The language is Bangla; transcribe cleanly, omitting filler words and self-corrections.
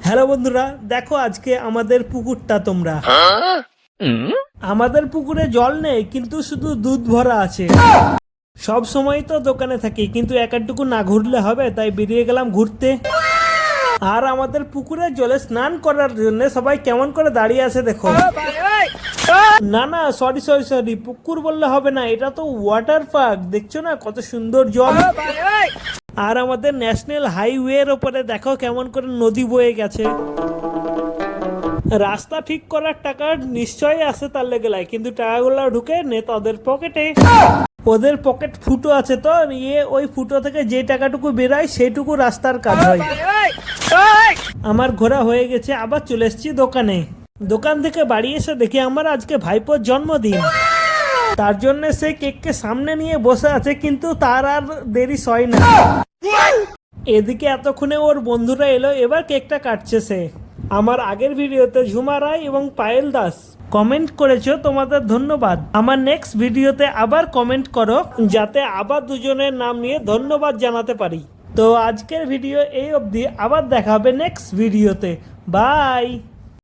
হ্যালো বন্ধুরা, দেখো আজকে আমাদের পুকুরটা তোমরা। আমাদের পুকুরে জল নেই, কিন্তু শুধু দুধ ভরা আছে। সব সময় তো দোকানে থাকি, কিন্তু একটুকু না ঘুরলে হবে, তাই বেরিয়ে গেলাম ঘুরতে। আর আমাদের পুকুরে জলে স্নান করার জন্য সবাই কেমন করে দাঁড়িয়ে আছে দেখো। না না, সরি সরি সরি, পুকুর বললে হবে না, এটা তো ওয়াটার পার্ক। দেখছো না কত সুন্দর জল। আর আমাদের ন্যাশনাল হাইওয়ের ওপরে দেখো কেমন করে নদী বয়ে গেছে। রাস্তা ঠিক করার টাকা নিশ্চয়ই আছে তার লেগে, কিন্তু টাকাগুলো ঢুকে নেতাদের পকেটে। ওদের পকেট ফুটো আছে তো, ওই ফুটো থেকে যে টাকাটুকু বেরোয় সেইটুকু রাস্তার কাজ হয়। আমার ঘোরা হয়ে গেছে, আবার চলে এসেছি দোকানে। দোকান থেকে বাড়ি এসে দেখি আমার আজকে ভাইপোর জন্মদিন। তার জন্য সে কেককে সামনে নিয়ে বসে আছে, কিন্তু তার আর দেরি সয় না। এদিকে এতক্ষণে ওর বন্ধুরা এলো, এবার কেকটা কাটছে সে। আমার আগের ভিডিওতে ঝুমা রায় এবং পায়েল দাস কমেন্ট করেছো, তোমাদের ধন্যবাদ। আমার নেক্সট ভিডিওতে আবার কমেন্ট করো, যাতে আবার দুজনের নাম নিয়ে ধন্যবাদ জানাতে পারি। তো আজকের ভিডিও এই অবধি, আবার দেখা হবে নেক্সট ভিডিওতে। বাই।